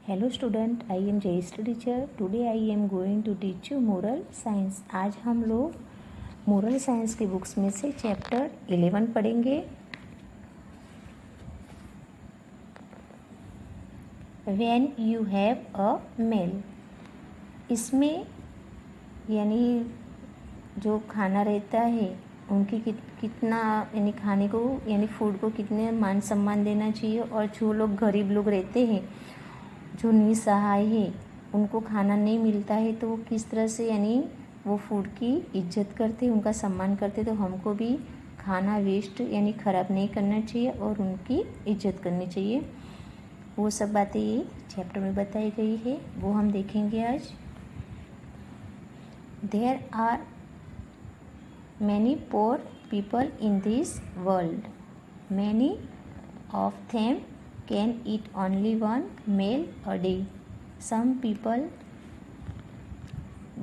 Hello student, I am Jayashree teacher. Today I am going to teach you moral science. आज हम लोग moral science की books में से चैप्टर 11 पढ़ेंगे। When you have a meal. इसमें यानी जो खाना रहता है उनकी कितना यानी खाने को यानी फूड को कितने मान सम्मान देना चाहिए, और जो लोग गरीब लोग रहते हैं, जो निसहाय है, उनको खाना नहीं मिलता है तो वो किस तरह से यानी वो फूड की इज्जत करते, उनका सम्मान करते। तो हमको भी खाना वेस्ट यानी ख़राब नहीं करना चाहिए और उनकी इज्जत करनी चाहिए। वो सब बातें ये चैप्टर में बताई गई है, वो हम देखेंगे आज। There are many poor people in this world, many of them can eat only one meal a day. Some people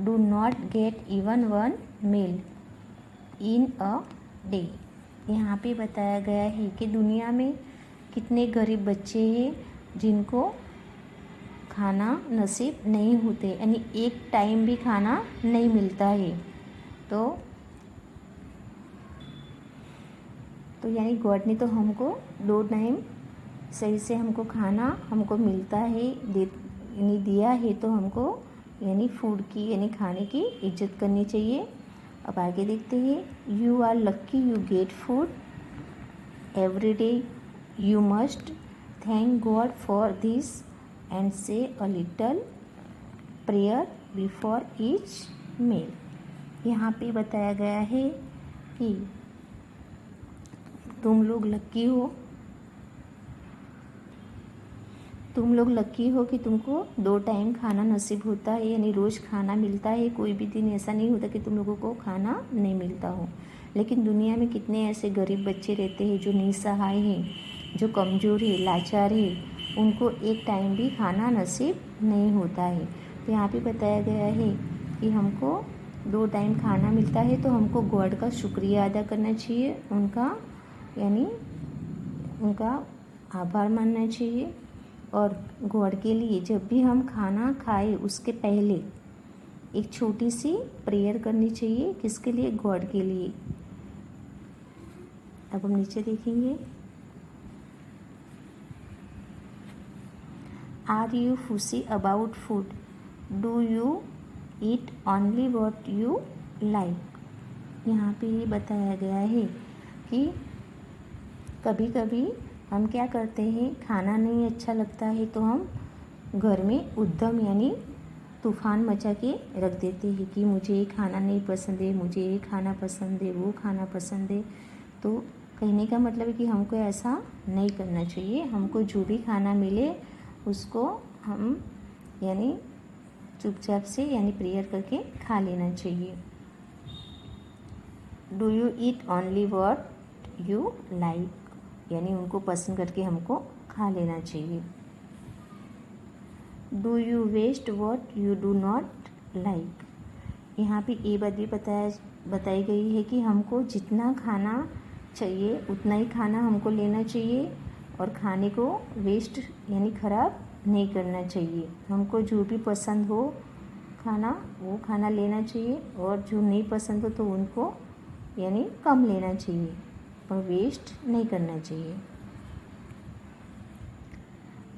do not get even one meal in a day. यहाँ पे बताया गया है कि दुनिया में कितने गरीब बच्चे हैं जिनको खाना नसीब नहीं होते, यानी एक टाइम भी खाना नहीं मिलता है। तो यानी गॉड ने तो हमको 2 टाइम सही से हमको खाना हमको मिलता है, यानी दिया है, तो हमको यानी फूड की यानी खाने की इज्जत करनी चाहिए। अब आगे देखते हैं। You are lucky you get food every day. You must thank God for this and say a little prayer before each meal. यहाँ पे बताया गया है कि तुम लोग लकी हो कि तुमको 2 टाइम खाना नसीब होता है, यानी रोज़ खाना मिलता है। कोई भी दिन ऐसा नहीं होता कि तुम लोगों को खाना नहीं मिलता हो। लेकिन दुनिया में कितने ऐसे गरीब बच्चे रहते हैं जो निसहाय हैं, जो कमज़ोर है, लाचार है, उनको एक टाइम भी खाना नसीब नहीं होता है। तो यहाँ पे बताया गया है कि हमको 2 टाइम खाना मिलता है तो हमको गॉड का शुक्रिया अदा करना चाहिए, उनका आभार मानना चाहिए। और गॉड के लिए जब भी हम खाना खाए उसके पहले एक छोटी सी प्रेयर करनी चाहिए। किसके लिए? गॉड के लिए। अब हम नीचे देखेंगे। Are you fussy about food? Do you eat only what you like? यहाँ पे ये बताया गया है कि कभी कभी हम क्या करते हैं, खाना नहीं अच्छा लगता है तो हम घर में उद्यम यानी तूफ़ान मचा के रख देते हैं कि मुझे ये खाना नहीं पसंद है, मुझे ये खाना पसंद है, वो खाना पसंद है। तो कहने का मतलब है कि हमको ऐसा नहीं करना चाहिए। हमको जो भी खाना मिले उसको हम यानी चुपचाप से यानी प्रेयर करके खा लेना चाहिए। Do you eat only what you like, यानी उनको पसंद करके हमको खा लेना चाहिए। Do you waste what you do not like? यहाँ पे ये बात भी बताई गई है कि हमको जितना खाना चाहिए उतना ही खाना हमको लेना चाहिए और खाने को वेस्ट यानी ख़राब नहीं करना चाहिए। हमको जो भी पसंद हो खाना वो खाना लेना चाहिए, और जो नहीं पसंद हो तो उनको यानी कम लेना चाहिए और वेस्ट नहीं करना चाहिए।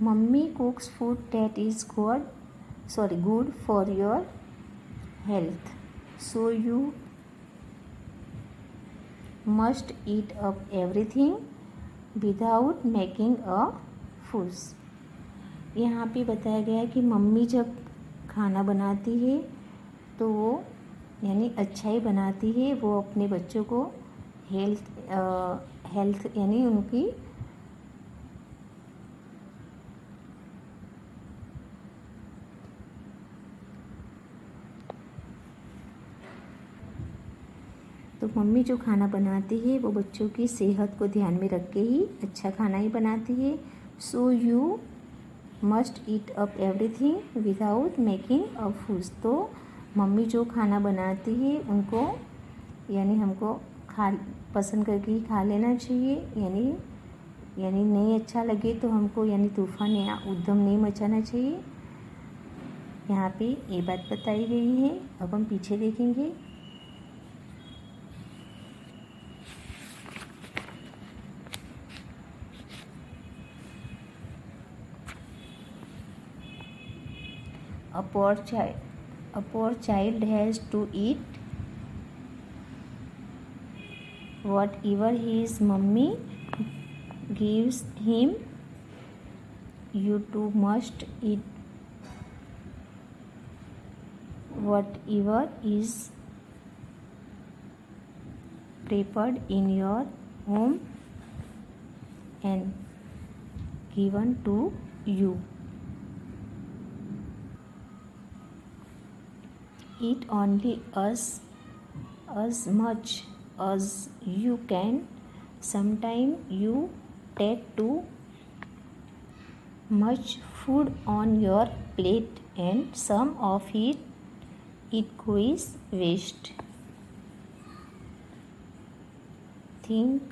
Mummy कुक्स food that is good for your health, so you must eat up everything without making a फूस। यहाँ पे बताया गया है कि मम्मी जब खाना बनाती है तो वो यानी अच्छा ही बनाती है। वो अपने बच्चों को हेल्थ यानी उनकी तो मम्मी जो खाना बनाती है वो बच्चों की सेहत को ध्यान में रख के ही अच्छा खाना ही बनाती है। So you must eat up everything without making a फूस। तो मम्मी जो खाना बनाती है उनको यानी हमको पसंद करके ही खा लेना चाहिए, यानी यानी नहीं अच्छा लगे तो हमको यानी तूफान या उद्यम नहीं मचाना चाहिए। यहाँ पे ये बात बताई गई है। अब हम पीछे देखेंगे। A poor child has to eat whatever his mummy gives him. You too must eat whatever is prepared in your home and given to you. Eat only as much as you can. Sometimes you take too much food on your plate and some of it goes waste. Think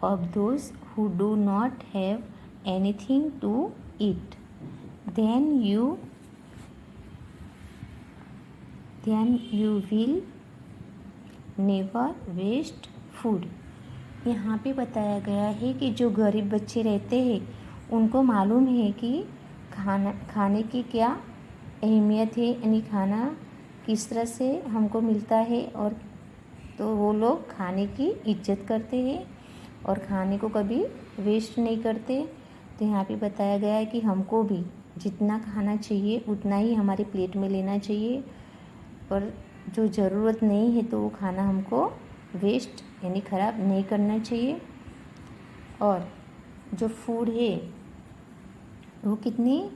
of those who do not have anything to eat. Then you will never waste food. यहाँ पे बताया गया है कि जो गरीब बच्चे रहते हैं उनको मालूम है कि खाने की क्या अहमियत है, यानी खाना किस तरह से हमको मिलता है, और तो वो लोग खाने की इज्जत करते हैं और खाने को कभी वेस्ट नहीं करते। तो यहाँ पे बताया गया है कि हमको भी जितना खाना चाहिए उतना ही हमारे प्लेट में लेना चाहिए, और जो ज़रूरत नहीं है तो वो खाना हमको वेस्ट यानी ख़राब नहीं करना चाहिए। और जो फूड है वो कितनी,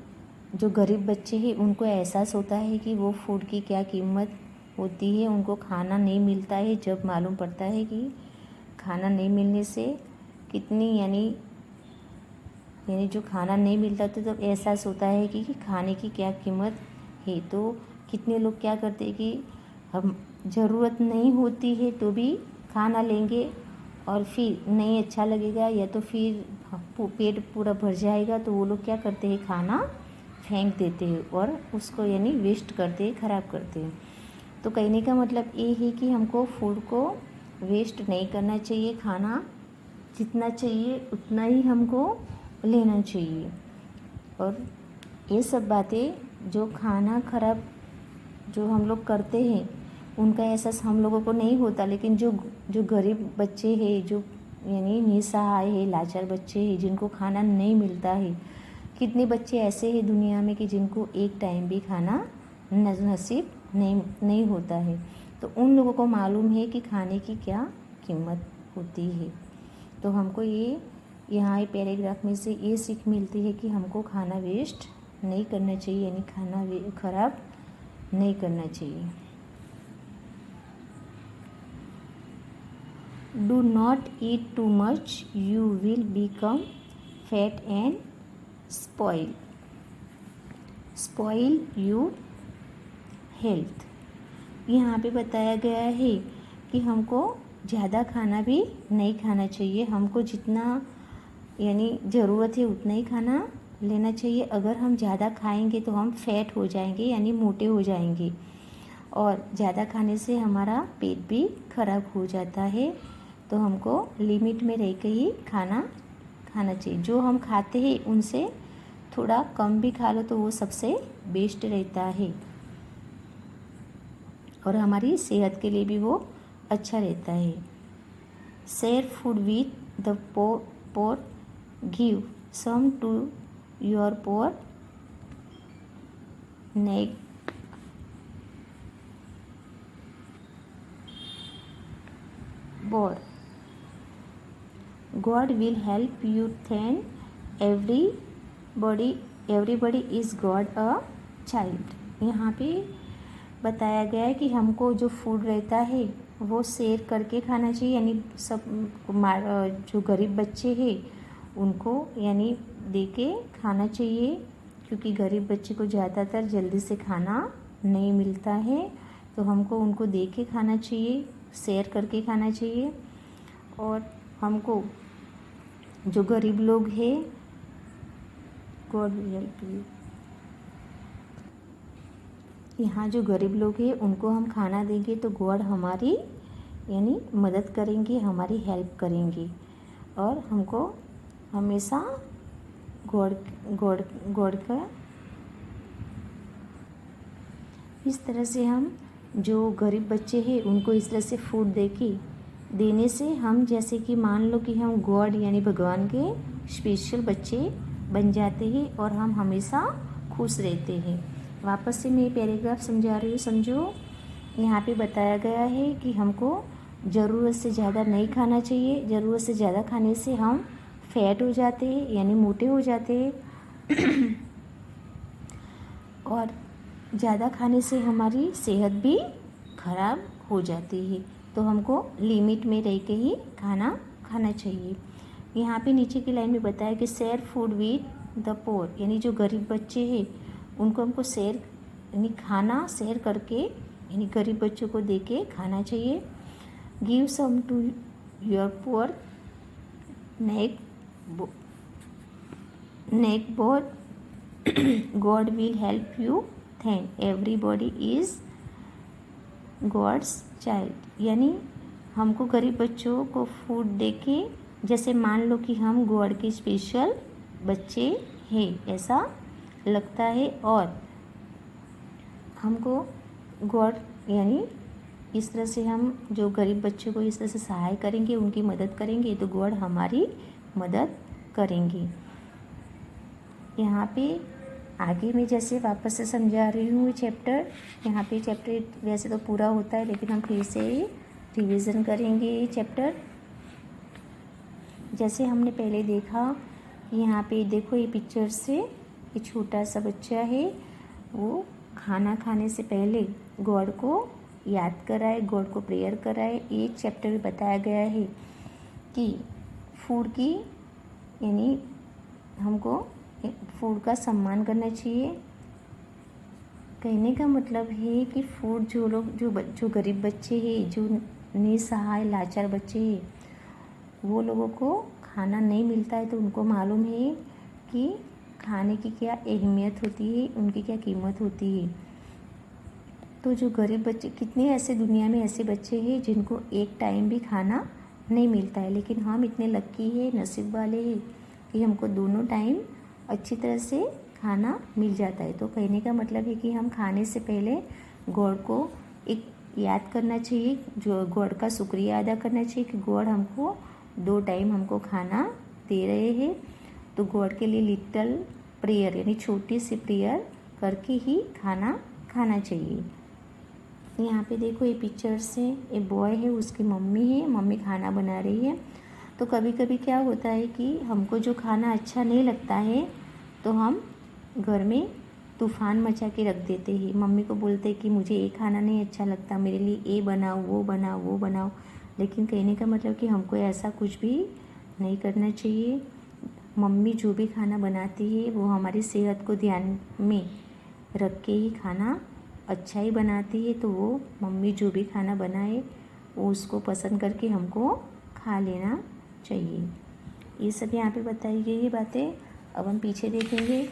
जो गरीब बच्चे हैं उनको एहसास होता है कि वो फूड की क्या कीमत होती है। उनको खाना नहीं मिलता है, जब मालूम पड़ता है कि खाना नहीं मिलने से कितनी यानी जो खाना नहीं मिलता तो तब एहसास होता है कि खाने की क्या कीमत है। तो कितने लोग क्या करते हैं कि हम ज़रूरत नहीं होती है तो भी खाना लेंगे, और फिर नहीं अच्छा लगेगा या तो फिर पेट पूरा भर जाएगा तो वो लोग क्या करते हैं, खाना फेंक देते हैं और उसको यानी वेस्ट करते हैं, ख़राब करते हैं। तो कहने का मतलब ये है कि हमको फूड को वेस्ट नहीं करना चाहिए, खाना जितना चाहिए उतना ही हमको लेना चाहिए। और ये सब बातें जो खाना ख़राब जो हम लोग करते हैं उनका एहसास हम लोगों को नहीं होता, लेकिन जो गरीब बच्चे हैं, जो यानी निसहाय है, लाचार बच्चे हैं, जिनको खाना नहीं मिलता है, कितने बच्चे ऐसे हैं दुनिया में कि जिनको एक टाइम भी खाना नसीब नहीं होता है। तो उन लोगों को मालूम है कि खाने की क्या कीमत होती है। तो हमको ये यहाँ पैराग्राफ में से ये सीख मिलती है कि हमको खाना वेस्ट नहीं करना चाहिए, यानी खाना ख़राब नहीं करना चाहिए। Do not eat too much, you will become fat and spoil your health. यहाँ पे बताया गया है कि हमको ज़्यादा खाना भी नहीं खाना चाहिए, हमको जितना यानी ज़रूरत है उतना ही खाना लेना चाहिए। अगर हम ज़्यादा खाएंगे तो हम फैट हो जाएंगे, यानी मोटे हो जाएंगे, और ज़्यादा खाने से हमारा पेट भी खराब हो जाता है। तो हमको लिमिट में रह के ही खाना चाहिए। जो हम खाते हैं उनसे थोड़ा कम भी खा लो तो वो सबसे बेस्ट रहता है, और हमारी सेहत के लिए भी वो अच्छा रहता है। Share food with the poor, give some to your poor neighbour. God will help you then everybody is God a child। यहाँ पे बताया गया है कि हमको जो फूड रहता है वो शेयर करके खाना चाहिए, यानी सब जो गरीब बच्चे हैं उनको यानी दे के खाना चाहिए, क्योंकि गरीब बच्चे को ज़्यादातर जल्दी से खाना नहीं मिलता है। तो हमको उनको दे के खाना चाहिए, शेयर करके खाना चाहिए। और हमको जो गरीब लोग हैं, गॉड विल हेल्प यू, यहाँ जो गरीब लोग हैं उनको हम खाना देंगे तो गॉड हमारी यानी मदद करेंगे, हमारी हेल्प करेंगे और हमको हमेशा गॉड गॉड गॉड का इस तरह से हम जो गरीब बच्चे हैं उनको इस तरह से फूड देने से हम जैसे कि मान लो कि हम गॉड यानी भगवान के स्पेशल बच्चे बन जाते हैं और हम हमेशा खुश रहते हैं। वापस से मैं पैराग्राफ समझा रही हूँ, समझो। यहाँ पे बताया गया है कि हमको ज़रूरत से ज़्यादा नहीं खाना चाहिए। ज़रूरत से ज़्यादा खाने से हम फैट हो जाते हैं यानी मोटे हो जाते हैं और ज़्यादा खाने से हमारी सेहत भी खराब हो जाती है। तो हमको लिमिट में रह के ही खाना चाहिए। यहाँ पे नीचे की लाइन में बताया कि share food with the poor, यानी जो गरीब बच्चे हैं उनको हमको शेयर यानी खाना शेयर करके यानी गरीब बच्चों को दे के खाना चाहिए। Give some to your poor neighbour, God will help you thank everybody is God's child, यानी हमको गरीब बच्चों को फूड दे के जैसे मान लो कि हम गॉड के स्पेशल बच्चे हैं ऐसा लगता है और हमको गॉड यानी इस तरह से हम जो गरीब बच्चों को इस तरह से सहाय करेंगे, उनकी मदद करेंगे तो गॉड हमारी मदद करेंगे। यहाँ पे आगे मैं जैसे वापस से समझा रही हूँ चैप्टर। यहाँ पे चैप्टर वैसे तो पूरा होता है लेकिन हम फिर से रिवीजन करेंगे ये चैप्टर। जैसे हमने पहले देखा यहाँ पे देखो ये पिक्चर से ये छोटा सा बच्चा है, वो खाना खाने से पहले गॉड को याद कराए, गॉड को प्रेयर कराए। एक चैप्टर में बताया गया है कि फूड की यानी हमको फूड का सम्मान करना चाहिए। कहने का मतलब है कि फूड जो गरीब बच्चे हैं, जो निसहाय लाचार बच्चे हैं, वो लोगों को खाना नहीं मिलता है तो उनको मालूम है कि खाने की क्या अहमियत होती है, उनकी क्या कीमत होती है। तो जो गरीब बच्चे, कितने ऐसे दुनिया में ऐसे बच्चे हैं जिनको एक टाइम भी खाना नहीं मिलता है, लेकिन हम इतने लक्की है, नसीब वाले हैं कि हमको दोनों टाइम अच्छी तरह से खाना मिल जाता है। तो कहने का मतलब है कि हम खाने से पहले गॉड को एक याद करना चाहिए, जो गॉड का शुक्रिया अदा करना चाहिए कि गॉड हमको 2 टाइम हमको खाना दे रहे हैं। तो गॉड के लिए लिटिल प्रेयर यानी छोटी सी प्रेयर करके ही खाना चाहिए। यहाँ पे देखो ये पिक्चर से एक बॉय है, उसकी मम्मी है, मम्मी खाना बना रही है। तो कभी कभी क्या होता है कि हमको जो खाना अच्छा नहीं लगता है तो हम घर में तूफ़ान मचा के रख देते हैं। मम्मी को बोलते हैं कि मुझे ये खाना नहीं अच्छा लगता, मेरे लिए ये बनाओ, वो बनाओ। लेकिन कहने का मतलब कि हमको ऐसा कुछ भी नहीं करना चाहिए। मम्मी जो भी खाना बनाती है वो हमारी सेहत को ध्यान में रख के ही खाना अच्छा ही बनाती है। तो वो मम्मी जो भी खाना बनाए वो उसको पसंद करके हमको खा लेना चाहिए। ये सब यहाँ पे बताई गई है बातें। अब हम पीछे देखेंगे।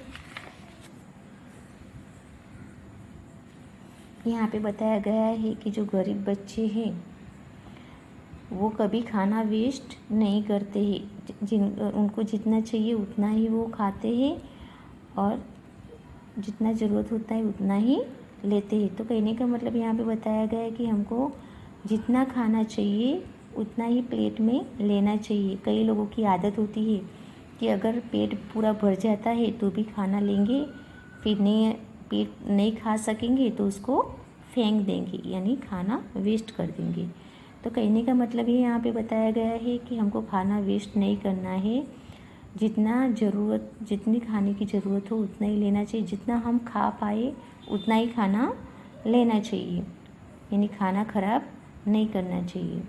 यहाँ पे बताया गया है कि जो गरीब बच्चे हैं वो कभी खाना वेस्ट नहीं करते हैं, उनको जितना चाहिए उतना ही वो खाते हैं और जितना ज़रूरत होता है उतना ही लेते हैं। तो कहने का मतलब यहाँ पे बताया गया है कि हमको जितना खाना चाहिए उतना ही प्लेट में लेना चाहिए। कई लोगों की आदत होती है कि अगर पेट पूरा भर जाता है तो भी खाना लेंगे, फिर पेट नहीं खा सकेंगे तो उसको फेंक देंगे यानी खाना वेस्ट कर देंगे। तो कहने का मतलब ये यहाँ पे बताया गया है कि हमको खाना वेस्ट नहीं करना है। जितनी खाने की ज़रूरत हो उतना ही लेना चाहिए, जितना हम खा पाए उतना ही खाना लेना चाहिए, यानी खाना ख़राब नहीं करना चाहिए।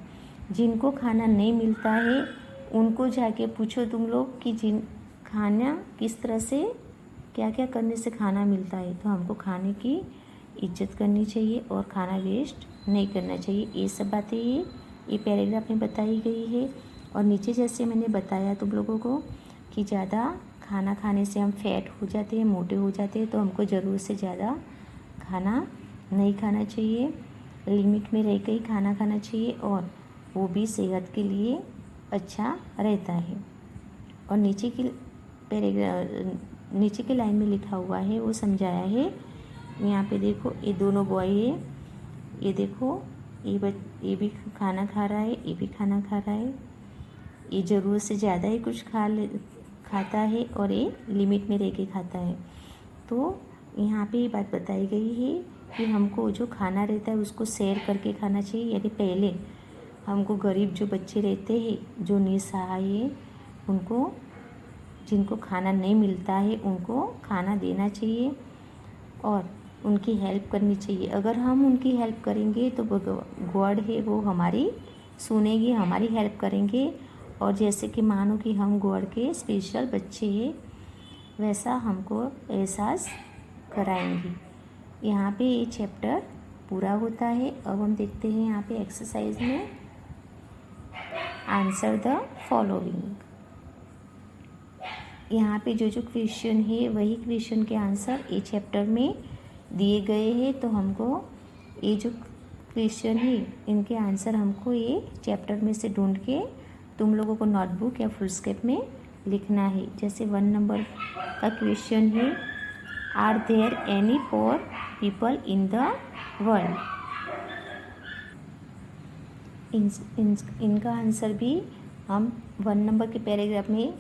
जिनको खाना नहीं मिलता है उनको जाके पूछो तुम लोग कि खाना किस तरह से क्या क्या करने से खाना मिलता है। तो हमको खाने की इज्जत करनी चाहिए और खाना वेस्ट नहीं करना चाहिए। ये सब बातें ये पैराग्राफ में बताई गई है। और नीचे जैसे मैंने बताया तुम लोगों को कि ज़्यादा खाना खाने से हम फैट हो जाते हैं, मोटे हो जाते हैं, तो हमको ज़रूरत से ज़्यादा खाना नहीं खाना चाहिए, लिमिट में रह के ही खाना खाना चाहिए, और वो भी सेहत के लिए अच्छा रहता है। और नीचे की लाइन में लिखा हुआ है वो समझाया है। यहाँ पे देखो ये दोनों बॉय है, ये देखो ये भी खाना खा रहा है, ये भी खाना खा रहा है। ये ज़रूरत से ज़्यादा ही कुछ खाता है और ये लिमिट में रह के खाता है। तो यहाँ पे ये बात बताई गई है कि हमको जो खाना रहता है उसको शेयर करके खाना चाहिए। यानी पहले हमको गरीब जो बच्चे रहते हैं, जो निसहाय है, उनको जिनको खाना नहीं मिलता है उनको खाना देना चाहिए और उनकी हेल्प करनी चाहिए। अगर हम उनकी हेल्प करेंगे तो गॉड है वो हमारी सुनेगी, हमारी हेल्प करेंगे। और जैसे कि मानो कि हम गॉड के स्पेशल बच्चे हैं, वैसा हमको एहसास कराएंगी। यहाँ पे ये चैप्टर पूरा होता है। अब हम देखते हैं यहाँ पे एक्सरसाइज में आंसर द फॉलोइंग। यहाँ पे जो क्वेश्चन है वही क्वेश्चन के आंसर ये चैप्टर में दिए गए हैं। तो हमको ये जो क्वेश्चन है इनके आंसर हमको ये चैप्टर में से ढूंढ के तुम लोगों को नोटबुक या फुलस्केप में लिखना है। जैसे 1 नंबर का क्वेश्चन है, are there any poor people in the world. इनका आंसर भी हम 1 नंबर के पैराग्राफ में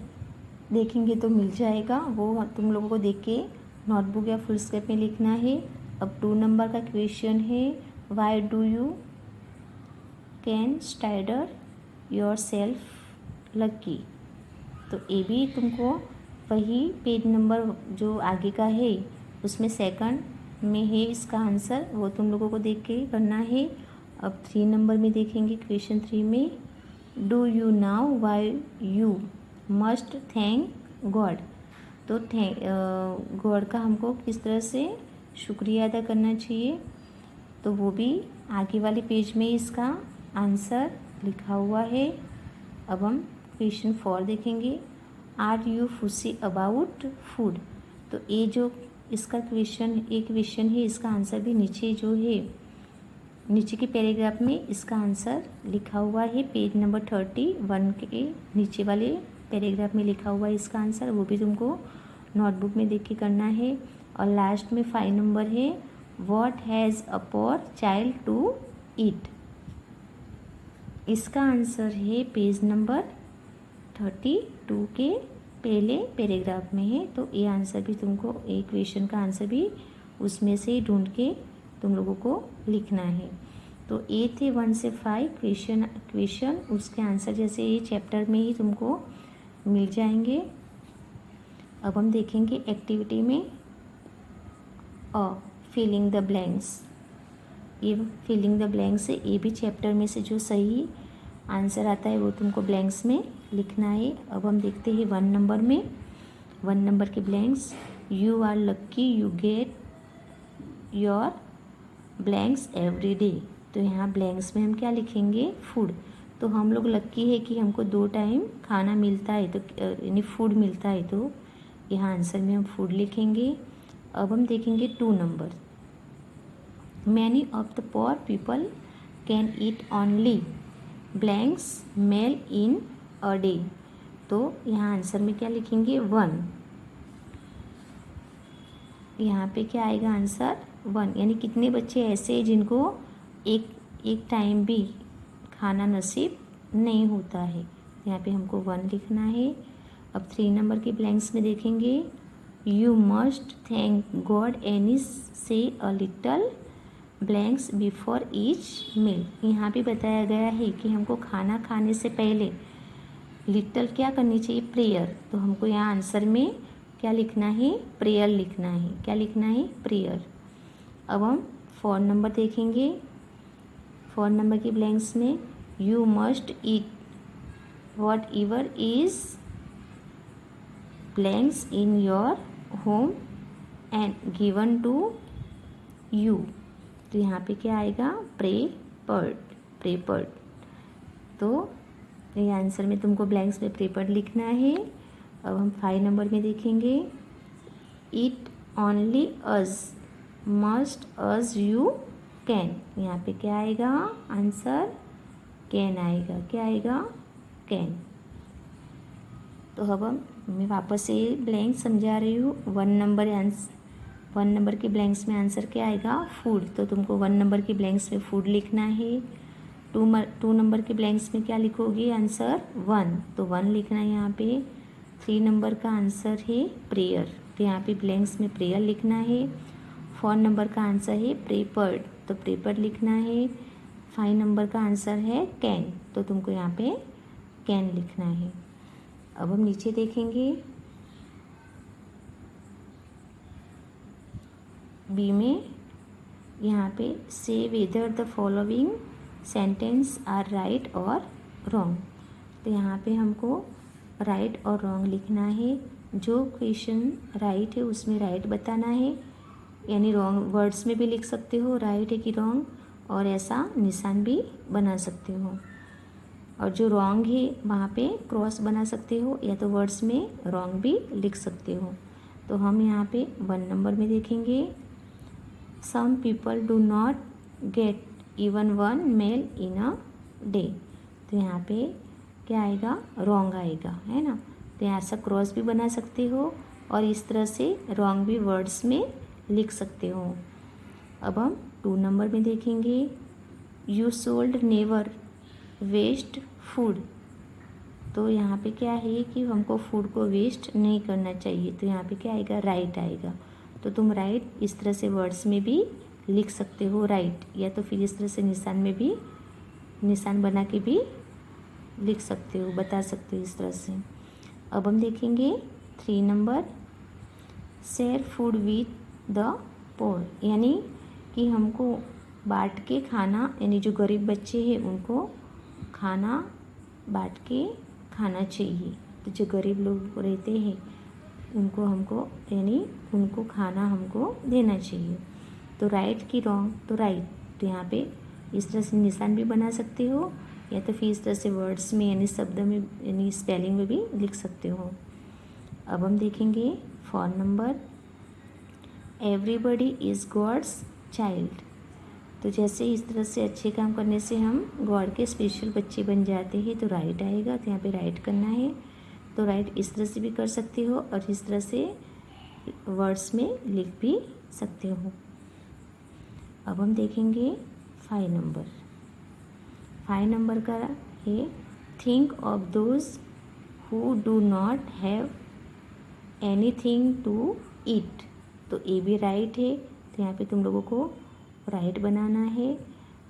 देखेंगे तो मिल जाएगा, वो तुम लोगों को देख के नोटबुक या फुलस्केप में लिखना है। अब 2 नंबर का क्वेश्चन है, why do you consider yourself lucky. तो ये भी तुमको वही पेज नंबर जो आगे का है उसमें सेकंड में है इसका आंसर, वो तुम लोगों को देख के करना है। अब 3 नंबर में देखेंगे क्वेश्चन 3 में, do you now why you must thank God. तो गॉड का हमको किस तरह से शुक्रिया अदा करना चाहिए, तो वो भी आगे वाले पेज में इसका आंसर लिखा हुआ है। अब हम क्वेश्चन 4 देखेंगे, आर यू फुसी अबाउट फूड। तो ये जो इसका क्वेश्चन है, इसका आंसर भी नीचे जो है नीचे के पैराग्राफ में इसका आंसर लिखा हुआ है। पेज नंबर 31 के नीचे वाले पैराग्राफ में लिखा हुआ है इसका आंसर, वो भी तुमको नोटबुक में देख के करना है। और लास्ट में 5 नंबर है, what has a poor child to eat. इसका आंसर है पेज नंबर 32 के पहले पैराग्राफ में है। तो ये आंसर भी तुमको, एक क्वेश्चन का आंसर भी उसमें से ढूंढ के तुम लोगों को लिखना है। तो ये थे 1 से 5 क्वेश्चन, उसके आंसर जैसे ये चैप्टर में ही तुमको मिल जाएंगे। अब हम देखेंगे एक्टिविटी में फिलिंग द ब्लैंक्स। ये फिलिंग द ब्लैंक्स है, ये भी चैप्टर में से जो सही आंसर आता है वो तुमको ब्लैंक्स में लिखना है। अब हम देखते हैं 1 नंबर में, 1 नंबर के blanks, you are lucky you get your blanks every day. तो यहाँ ब्लैंक्स में हम क्या लिखेंगे, फूड। तो हम लोग लक्की है कि हमको 2 टाइम खाना मिलता है, तो यानी फूड मिलता है, तो यहाँ आंसर में हम फूड लिखेंगे। अब हम देखेंगे 2 number, many of the poor people can eat only blanks meal in a day. तो यहाँ आंसर में क्या लिखेंगे, 1। यहाँ पे क्या आएगा आंसर, 1। यानी कितने बच्चे ऐसे हैं जिनको एक टाइम भी खाना नसीब नहीं होता है, यहाँ पे हमको 1 लिखना है। अब 3 नंबर के ब्लैंक्स में देखेंगे, you must thank God and say a little blanks before each meal. यहाँ पे बताया गया है कि हमको खाना खाने से पहले लिटल क्या करनी चाहिए, प्रेयर। तो हमको यहाँ आंसर में क्या लिखना है, प्रेयर लिखना है। क्या लिखना है, प्रेयर। अब हम 4 नंबर देखेंगे, 4 नंबर के ब्लैंक्स में, you must eat whatever is blanks in your home and given to you. तो यहाँ पे क्या आएगा, प्रेपर्ड। तो ये आंसर में तुमको ब्लैंक्स में प्रेपर्ड लिखना है। अब हम 5 नंबर में देखेंगे, it only us must us you can. यहाँ पे क्या आएगा आंसर, कैन आएगा। क्या आएगा, कैन। तो अब मैं वापस से ब्लैंक समझा रही हूँ। 1 नंबर के ब्लैंक्स में आंसर क्या आएगा, फूड। तो तुमको 1 नंबर के ब्लैंक्स में फूड लिखना है। 2 नंबर के ब्लैंक्स में क्या लिखोगे आंसर, 1, तो 1 लिखना है यहाँ पे। 3 नंबर का आंसर है प्रेयर, तो यहाँ पे ब्लैंक्स में प्रेयर लिखना है। 4 नंबर का आंसर है प्रेपर्ड, तो प्रेपर्ड लिखना है। 5 नंबर का आंसर है कैन, तो तुमको यहाँ पे कैन लिखना है। अब हम नीचे देखेंगे, बी में यहाँ पे से whether the following sentence are right और रॉन्ग। तो यहाँ पे हमको राइट और रॉन्ग लिखना है। जो क्वेश्चन राइट है उसमें राइट बताना है, यानी रॉन्ग वर्ड्स में भी लिख सकते हो राइट है कि रॉन्ग, और ऐसा निशान भी बना सकते हो। और जो रॉन्ग है वहाँ पे क्रॉस बना सकते हो, या तो वर्ड्स में रॉन्ग भी लिख सकते हो। तो हम यहाँ पे 1 नंबर में देखेंगे, some people do not get even 1 meal in a day. तो यहाँ पे क्या आएगा, रॉन्ग आएगा, है ना। तो यहाँ ऐसा क्रॉस भी बना सकते हो, और इस तरह से रॉन्ग भी वर्ड्स में लिख सकते हो। अब हम 2 नंबर में देखेंगे, you should never waste food. तो यहाँ पे क्या है कि हमको फूड को वेस्ट नहीं करना चाहिए, तो यहाँ पे क्या आएगा, राइट आएगा। तो तुम राइट इस तरह से वर्ड्स में भी लिख सकते हो राइट, या तो फिर इस तरह से निशान में भी निशान बना के भी लिख सकते हो, बता सकते हो इस तरह से। अब हम देखेंगे 3 number, share food with the poor, यानी कि हमको बांट के खाना, यानी जो गरीब बच्चे हैं उनको खाना बांट के खाना चाहिए। तो जो गरीब लोग रहते हैं उनको हमको, यानी उनको खाना हमको देना चाहिए। तो राइट की रॉन्ग, तो राइट। तो यहाँ पे इस तरह से निशान भी बना सकते हो, या तो फिर इस तरह से वर्ड्स में यानी शब्द में यानी स्पेलिंग में भी लिख सकते हो। अब हम देखेंगे 4 number, everybody is God's child. तो जैसे इस तरह से अच्छे काम करने से हम गॉड के स्पेशल बच्चे बन जाते हैं, तो राइट आएगा। तो यहाँ पे राइट करना है। तो राइट इस तरह से भी कर सकते हो, और इस तरह से वर्ड्स में लिख भी सकते हो। अब हम देखेंगे 5 नंबर। 5 नंबर का है, think of those who do not have anything to eat. तो ए भी राइट है, तो यहाँ पे तुम लोगों को राइट बनाना है,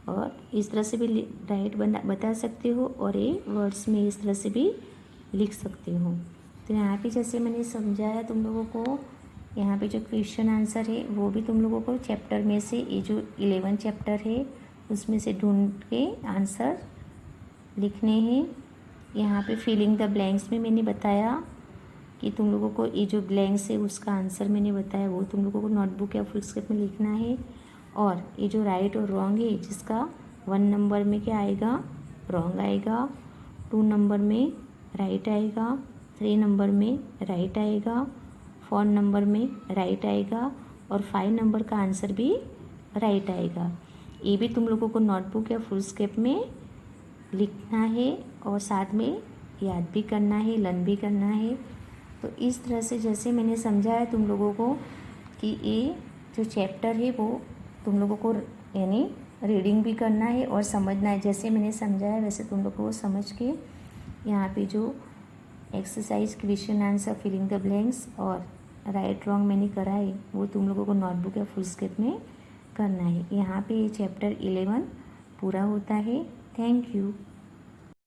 और इस तरह से भी राइट बता सकते हो, और ये वर्ड्स में इस तरह से भी लिख सकते हो। तो यहाँ पे जैसे मैंने समझाया तुम लोगों को, यहाँ पे जो क्वेश्चन आंसर है वो भी तुम लोगों को चैप्टर में से, ये जो 11 चैप्टर है उसमें से ढूंढ के आंसर लिखने हैं। यहाँ पे फिलिंग द ब्लैंक्स में मैंने बताया कि तुम लोगों को ये जो ब्लैंक्स है उसका आंसर मैंने बताया, वो तुम लोगों को नोटबुक या फुल स्केप में लिखना है। और ये जो राइट और रॉन्ग है, जिसका 1 नंबर में क्या आएगा, रॉन्ग आएगा। 2 नंबर में राइट आएगा। 3 नंबर में राइट आएगा। 4 नंबर में राइट आएगा, और 5 नंबर का आंसर भी राइट आएगा। ये भी तुम लोगों को नोटबुक या फुल स्केप में लिखना है, और साथ में याद भी करना है, लर्न भी करना है। तो इस तरह से जैसे मैंने समझाया तुम लोगों को कि ये जो चैप्टर है वो तुम लोगों को यानी रीडिंग भी करना है और समझना है। जैसे मैंने समझाया वैसे तुम लोगों को समझ के यहाँ पे जो exercise question answer filling the blanks और राइट रॉन्ग मैंने कराई, वो तुम लोगों को नोटबुक या फुल स्केप में करना है। यहाँ पे ये चैप्टर 11 पूरा होता है। Thank you.